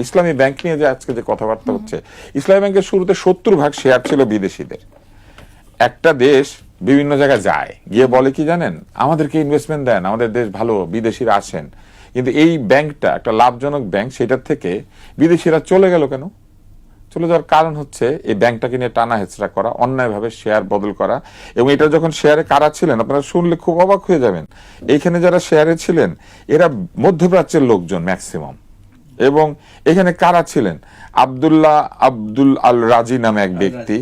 ইসলামী bank নিয়ে যে আজকে যে কথাবার্তা হচ্ছে, ইসলামী ব্যাংকের শুরুতে 70% শেয়ার ছিল বিদেশিদের। একটা দেশ বিভিন্ন জায়গায় যায়, গিয়ে বলে কি জানেন, আমাদেরকে ইনভেস্টমেন্ট দেন, আমাদের দেশ ভালো, বিদেশিরা আসেন। কিন্তু এই ব্যাংকটা একটা লাভজনক ব্যাংক, সেটার থেকে বিদেশিরা চলে গেল কেন? চলে যাওয়ার কারণ হচ্ছে এই ব্যাংকটাকে নিয়ে টানা হেচড়া করা, অন্যায়ভাবে শেয়ার বদল করা। এবং এটা যখন শেয়ারে কারা ছিলেন আপনারা শুনলে খুব অবাক হয়ে যাবেন। এইখানে যারা শেয়ারে ছিলেন এরা মধ্যপ্রাচ্যের লোকজন ম্যাক্সিমাম। এবং এখানে কারা ছিলেন? আব্দুল আল রাজি নামে এক ব্যক্তি।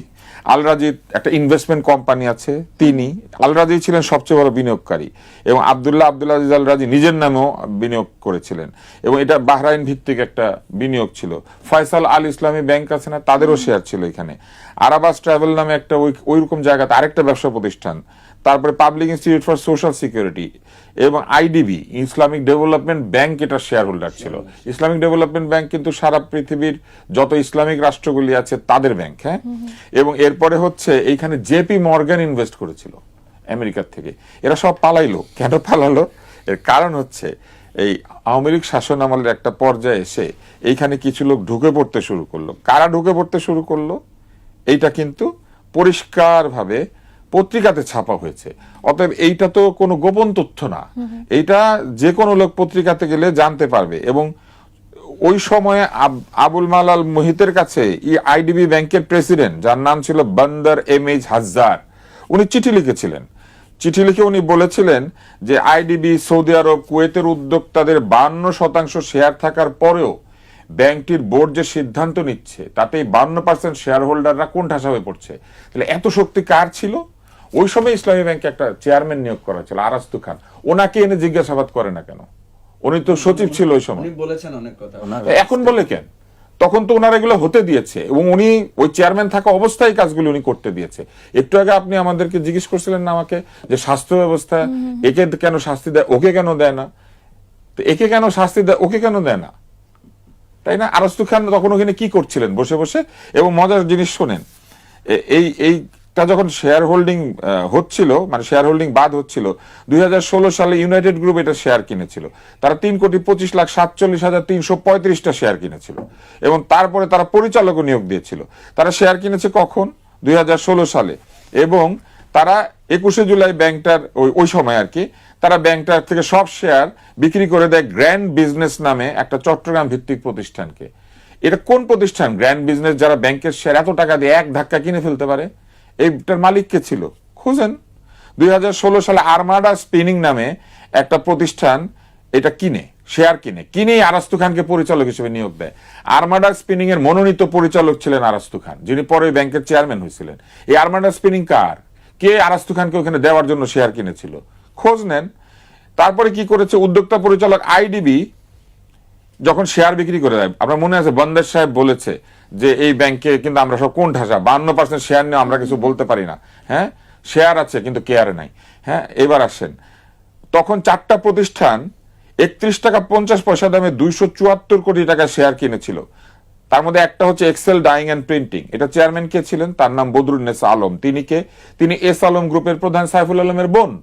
আল রাজি একটা ইনভেস্টমেন্ট কোম্পানি আছে, তিনি আল রাজি ছিলেন সবচেয়ে বড় বিনিয়োগকারী। এবং আব্দুল আজিজ আল রাজি নিজের নামেও বিনিয়োগ করেছিলেন, এবং এটা বাহরাইন ভিত্তিক একটা বিনিয়োগ ছিল। ফয়সাল আল ইসলামী ব্যাংক আছে না, তাদেরও শেয়ার ছিল এখানে। আরাবাস ট্রাভেল নামে একটা ওইরকম জায়গাতে আরেকটা ব্যবসা প্রতিষ্ঠান। তারপরে public institute for social security এবং আইডিবি ইসলামিক ডেভেলপমেন্ট ব্যাংক এটা শেয়ার হোল্ডার ছিল। ইসলামিক ডেভেলপমেন্ট ব্যাংক কিন্তু সারা পৃথিবীর যত ইসলামিক রাষ্ট্রগুলি আছে তাদের ব্যাংক। হ্যাঁ, এবং এরপরে হচ্ছে এইখানে জেপি মর্গান ইনভেস্ট করেছিল আমেরিকার থেকে। এরা সব পালাইলো। কেন পালালো? এর কারণ হচ্ছে এই আওয়ামী লীগ শাসন আমলের একটা পর্যায়ে এসে এইখানে কিছু লোক ঢুকে পড়তে শুরু করলো। কারা ঢুকে পড়তে শুরু করলো এইটা কিন্তু পরিষ্কারভাবে পত্রিকাতে ছাপা হয়েছে। অতএব এইটা তো কোনো গোপন তথ্য না, এইটা যে কোনো লোক পত্রিকাতে গেলে জানতে পারবে। এবং ওই সময়ে আবুল মালাল মুহিতের কাছে আইডিবি ব্যাংকের প্রেসিডেন্ট, যার নাম ছিল বন্দর এমএইচ হাজার, উনি চিঠি লিখেছিলেন। চিঠি লিখে উনি বলেছিলেন যে আইডিবি সৌদি আরব কুয়েতের উদ্যোক্তাদের 52% শেয়ার থাকার পরেও ব্যাংকটির বোর্ড যে সিদ্ধান্ত নিচ্ছে তাতে 52% শেয়ার হোল্ডাররা কোন ঠাসা হয়ে পড়ছে। তাহলে এত শক্তি কার ছিল? ওই সময় ইসলামী ব্যাংকে একটা চেয়ারম্যান নিয়োগ করা ছিল, আরাস্তু খান। ওনাকে এনে জিজ্ঞাসাবাদ করে না কেন? উনি তো সচিব ছিল ওই সময়। বলেছেন অনেক কথা, এখন বলে কেন? তখন তো ওনারা এগুলো হতে দিয়েছে, এবং উনি ওই চেয়ারম্যান থাকা অবস্থায় কাজগুলো উনি করতে দিয়েছে। একটু আগে আপনি আমাদেরকে জিজ্ঞেস করছিলেন না আমাকে, যে স্বাস্থ্য ব্যবস্থা একে কেন শাস্তি দেয়, ওকে কেন দেয় না? তো একে কেন শাস্তি দেয়, ওকে কেন দেয় না? তাই না? আরাস্তু খান তখন ওখানে কি করছিলেন বসে বসে? এবং মজার জিনিস শোনেন, এইটা যখন শেয়ার হোল্ডিং হচ্ছিল, মানে শেয়ার হোল্ডিং বাদ হচ্ছিল, 2016 সালে ইউনাইটেড গ্রুপ এটা শেয়ার কিনেছিল। তারা 3,25,47,335টা শেয়ার কিনেছিল, এবং তারপরে তারা পরিচালকও নিয়োগ দিয়েছিল। তারা শেয়ার কিনেছে কখন? 2016 সালে। এবং তারা 21শে জুলাই ব্যাংকটার ওই সময় আর কি, তারা ব্যাংকটার থেকে সব শেয়ার বিক্রি করে দেয় গ্র্যান্ড বিজনেস নামে একটা চট্টগ্রাম ভিত্তিক প্রতিষ্ঠানকে। এটা কোন প্রতিষ্ঠান? গ্র্যান্ড বিজনেস, যারা ব্যাংকের শেয়ার এত টাকা দিয়ে এক ধাক্কা কিনে ফেলতে পারে। এইটার মালিক কে ছিল? খুঁজেন। 2016 সালে আরমাডা স্পিনিং নামে একটা প্রতিষ্ঠান এটা কিনেই আরাস্তু খানকে পরিচালক হিসেবে নিয়োগ দেয়। আরমাডা স্পিনিং এর মনোনীত পরিচালক ছিলেন আরাস্তু খান, যিনি পরে ব্যাংকের চেয়ারম্যান হয়েছিলেন। এই আরমাডা স্পিনিং কার? কে আরাস্তু খানকে ওখানে দেওয়ার জন্য শেয়ার কিনেছিল? খোঁজ নেন। তারপরে কি করেছে উদ্যোক্তা পরিচালক আইডিবি যখন শেয়ার বিক্রি করে দেয়, আপনার মনে আছে বন্দর সাহেব বলেছে যে এই ব্যাংকে কিন্তু আমরা সব কোন ঠাসা, 52% শেয়ার নিয়ে আমরা কিছু বলতে পারি না। হ্যাঁ, শেয়ার আছে কিন্তু কেয়ারে নাই। হ্যাঁ, এবার আসেন, তখন 4টা প্রতিষ্ঠান 31 টাকা 50 পয়সা দামে 274 কোটি টাকা শেয়ার কিনেছিল। তার মধ্যে একটা হচ্ছে এক্সেল ডাইং অ্যান্ড প্রিন্টিং। এটা চেয়ারম্যান কে ছিলেন? তার নাম বদরুন্নেসা আলম। তিনি এস আলম গ্রুপের প্রধান সাইফুল আলমের বোন।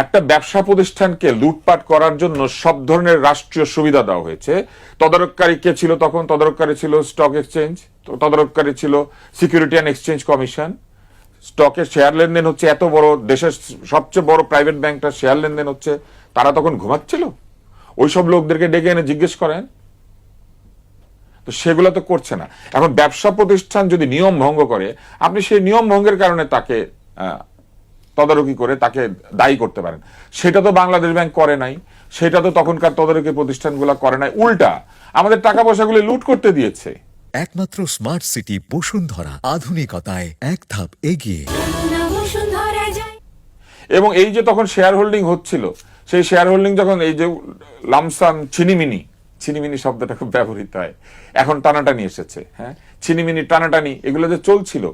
একটা ব্যবসা প্রতিষ্ঠানকে লুটপাট করার জন্য সব ধরনের রাষ্ট্রীয় সুবিধা দেওয়া হয়েছে। তদারককারী কে ছিল তখন? তদারককারী ছিল স্টক এক্সচেঞ্জ, তদারককারী ছিল সিকিউরিটি অ্যান্ড এক্সচেঞ্জ কমিশন। স্টকের শেয়ার লেনদেন হচ্ছে, এত বড় দেশের সবচেয়ে বড় প্রাইভেট ব্যাংকটা শেয়ার লেনদেন হচ্ছে, তারা তখন ঘুমাচ্ছিল? ওইসব লোকদেরকে ডেকে এনে জিজ্ঞেস করেন। তো সেগুলো তো করছে না। এখন ব্যবসা প্রতিষ্ঠান যদি নিয়ম ভঙ্গ করে, আপনি সেই নিয়ম ভঙ্গের কারণে তাকে তদারকি করে তাকে দায়ী করতে পারেন। সেটা তো বাংলাদেশ ব্যাংক করে নাই, সেটা তো তখনকার তদারকি প্রতিষ্ঠানগুলো করে নাই। উল্টা আমাদের টাকা পয়সাগুলো লুট করতে দিয়েছে। একমাত্র স্মার্ট সিটি বসুন্ধরা, আধুনিকতায় এক ধাপ এগিয়ে। এবং এই যে তখন শেয়ার হোল্ডিং হচ্ছিল, সেই শেয়ার হোল্ডিং যখন এই যে লামসাম ছিনিমিনি শব্দটা খুব ব্যবহৃত হয়, এখন টানাটানি এসেছে। হ্যাঁ, ছিনিমিনি টানাটানি এগুলো যে চলছিল,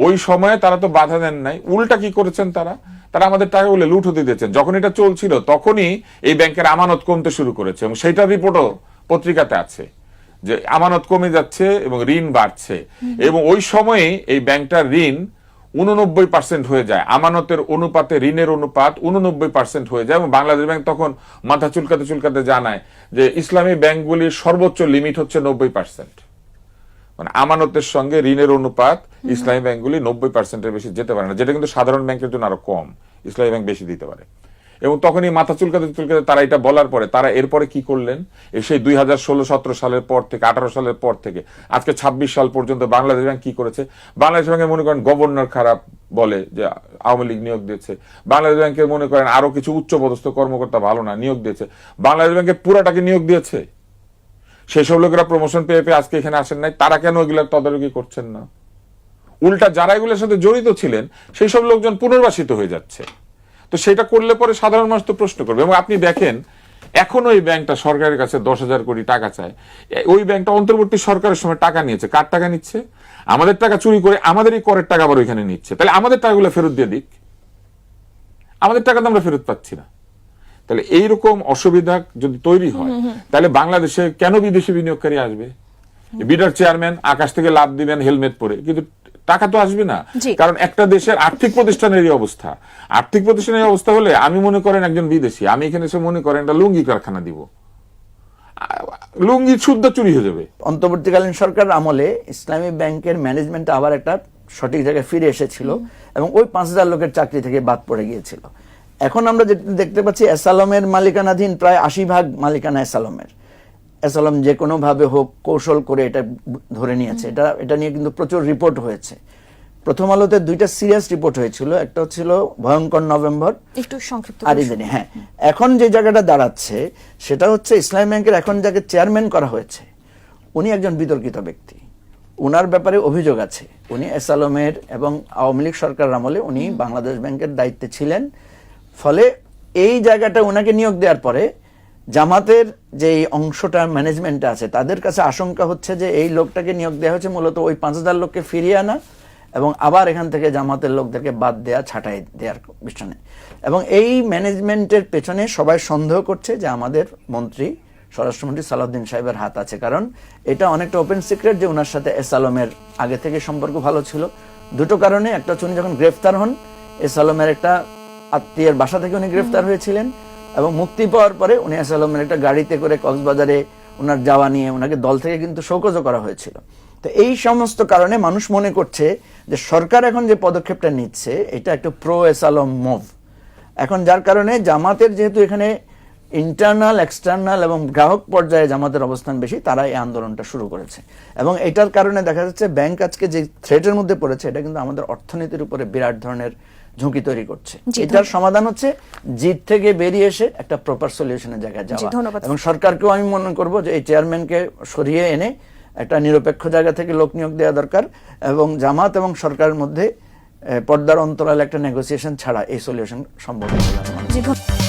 ওই সময়ে তারা তো বাধা দেন নাই। উল্টা কি করেছেন তারা আমাদের টাকাগুলো লুট হতে দিয়েছেন। যখন এটা চলছিল তখনই এই ব্যাংকের আমানত কমতে শুরু করেছে, এবং সেইটার রিপোর্টও পত্রিকাতে আছে যে আমানত কমে যাচ্ছে এবং ঋণ বাড়ছে। এবং ওই সময়ে এই ব্যাংকটার ঋণ 89% হয়ে যায়, আমানতের অনুপাতে ঋণের অনুপাত 89% হয়ে যায়, এবং বাংলাদেশ ব্যাংক তখন মাথা চুলকাতে চুলকাতে জানায় যে ইসলামী ব্যাংকগুলির সর্বোচ্চ লিমিট হচ্ছে 90%। মানে আমানতের সঙ্গে ঋণের অনুপাত ইসলামী ব্যাংকগুলি 90%-এর বেশি যেতে পারে না, যেটা কিন্তু সাধারণ ব্যাংকের জন্য আরো কম, ইসলামী ব্যাংক বেশি দিতে পারে। এবং তখনই মাথা চুলকাতে চুলকাতে তারা এটা বলার পরে তারা এরপরে কি করলেন, সেই 2016-17 সালের পর থেকে, 18 সালের পর থেকে আজকে 26 সাল পর্যন্ত বাংলাদেশ ব্যাংক কি করেছে? বাংলাদেশ ব্যাংকের মনে করেন গভর্নর খারাপ বলে যে আওয়ামী লীগ নিয়োগ দিয়েছে, বাংলাদেশ ব্যাংকের মনে করেন আরো কিছু উচ্চপদস্থ কর্মকর্তা ভালো না নিয়োগ দিয়েছে, বাংলাদেশ ব্যাংকের পুরাটাকে নিয়োগ দিয়েছে। সেই সব লোকেরা প্রমোশন পেয়ে পেয়ে আজকে এখানে আসেন নাই, তারা কেন এগুলো তদারকি করছেন না? উল্টা যারা এগুলোর সাথে জড়িত ছিলেন সেই সব লোকজন পুনর্বাসিত হয়ে যাচ্ছে। তো সেটা করলে পরে সাধারণ মানুষ তো প্রশ্ন করবে। এবং আপনি দেখেন এখনো এই ব্যাংকটা সরকারের কাছে 10,000 কোটি টাকা চায়। ওই ব্যাংকটা অন্তর্বর্তী সরকারের সময় টাকা নিয়েছে, কার টাকা নিচ্ছে? আমাদের টাকা চুরি করে আমাদেরই করের টাকা আবার ওইখানে নিচ্ছে। তাহলে আমাদের টাকাগুলো ফেরত দিয়ে দিক, আমাদের টাকা তো আমরা ফেরত পাচ্ছি না। তাহলে এইরকম অসুবিধা যদি তৈরি হয় তাহলে বাংলাদেশে কেন বিদেশি বিনিয়োগকারী আসবে? বিডার চেয়ারম্যান আকাশ থেকে লাভ দিবেন হেলমেট পরে, কিন্তু টাকা তো আসবে না। কারণ একটা দেশের আর্থিক প্রতিষ্ঠানের এই অবস্থা, আর্থিক প্রতিষ্ঠানের অবস্থা হলে আমি মনে করেন একজন বিদেশি, আমি এখানে এসে মনে করেন একটা লুঙ্গি কারখানা দিব, লুঙ্গি শুদ্ধ চুরি হয়ে যাবে। অন্তর্বর্তীকালীন সরকার আমলে ইসলামী ব্যাংকের ম্যানেজমেন্ট আবার একটা সঠিক জায়গায় ফিরে এসেছিল এবং ওই 5,000 লোকের চাকরি থেকে বাদ পড়ে গিয়েছিল। এখন আমরা দেখতে পাচ্ছি এসালমের মালিকানাধীন প্রায় 80% মালিকানা এসালমের। এসালম যে কোনো ভাবে হোক কৌশল করে এটা ধরে নিয়েছে। এটা নিয়ে কিন্তু প্রচুর রিপোর্ট হয়েছে। প্রথম আলোতে 2টা সিরিয়াস রিপোর্ট হয়েছিল, একটা হচ্ছিল ভয়ঙ্কর নভেম্বর, একটু সংক্ষিপ্ত আর ইদানি। হ্যাঁ, এখন যে জায়গাটা দাঁড়াচ্ছে সেটা হচ্ছে ইসলামী ব্যাংকের এখন যাকে চেয়ারম্যান করা হয়েছে উনি একজন বিতর্কিত ব্যক্তি। উনার ব্যাপারে অভিযোগ আছে, উনি এসালমের এবং আওয়ামী লীগ সরকার আমলে উনি বাংলাদেশ ব্যাংকের দায়িত্বে ছিলেন। ফলে এই জায়গাটা ওনাকে নিয়োগ দেওয়ার পরে জামাতের যে অংশটা ম্যানেজমেন্টে আছে তাদের কাছে আশঙ্কা হচ্ছে যে এই লোকটাকে নিয়োগ দেওয়া হয়েছে মূলত ওই 5,000 লোককে ফিরিয়ে আনা এবং আবার এখান থেকে জামাতের লোকদেরকে বাদ দেওয়া, ছাঁটাই দেওয়ার পিছনে। এবং এই ম্যানেজমেন্টের পেছনে সবাই সন্দেহ করছে যে আমাদের মন্ত্রী, স্বরাষ্ট্রমন্ত্রী সালাউদ্দিন সাহেবের হাত আছে। কারণ এটা অনেকটা ওপেন সিক্রেট যে ওনার সাথে এসালমের আগে থেকে সম্পর্ক ভালো ছিল। দুটো কারণে, একটা হচ্ছে উনি যখন গ্রেফতার হন এসালমের একটা আত্মীয়ের বাসা থেকে উনি গ্রেফতার হয়েছিলেন এবং মুক্তি পাওয়ার পরে উনি এসালমের একটা গাড়িতে করে কক্সবাজারে ওনার যাওয়া নিয়ে ওনাকে দল থেকে কিন্তু শোকজও করা হয়েছিল। তো এই সমস্ত কারণে মানুষ মনে করছে যে সরকার এখন যে পদক্ষেপটা নিচ্ছে এটা একটা প্রো এসালম মুভ। এখন যার কারণে জামাতের যেহেতু এখানে ইন্টারনাল, এক্সটার্নাল এবং গ্রাহক পর্যায়ে জামাতের অবস্থান বেশি, তারা এই আন্দোলনটা শুরু করেছে। এবং এটার কারণে দেখা যাচ্ছে ব্যাংক আজকে যে থ্রেটের মধ্যে পড়েছে এটা কিন্তু আমাদের অর্থনীতির উপরে বিরাট ধরনের ঝুঁকি তৈরি করছে। এটার সমাধান হচ্ছে জিত থেকে বেরিয়ে এসে একটা প্রপার সলিউশনের জায়গায় যাওয়া। এবং সরকারকেও আমি মনে করব যে এই চেয়ারম্যানকে সরিয়ে এনে একটা নিরপেক্ষ জায়গা থেকে লোক নিয়োগ দেওয়া দরকার এবং জামাত এবং সরকারের মধ্যে পর্দার অন্তরালে একটা নেগোসিয়েশন ছাড়া এই সলিউশন সম্ভব নয়।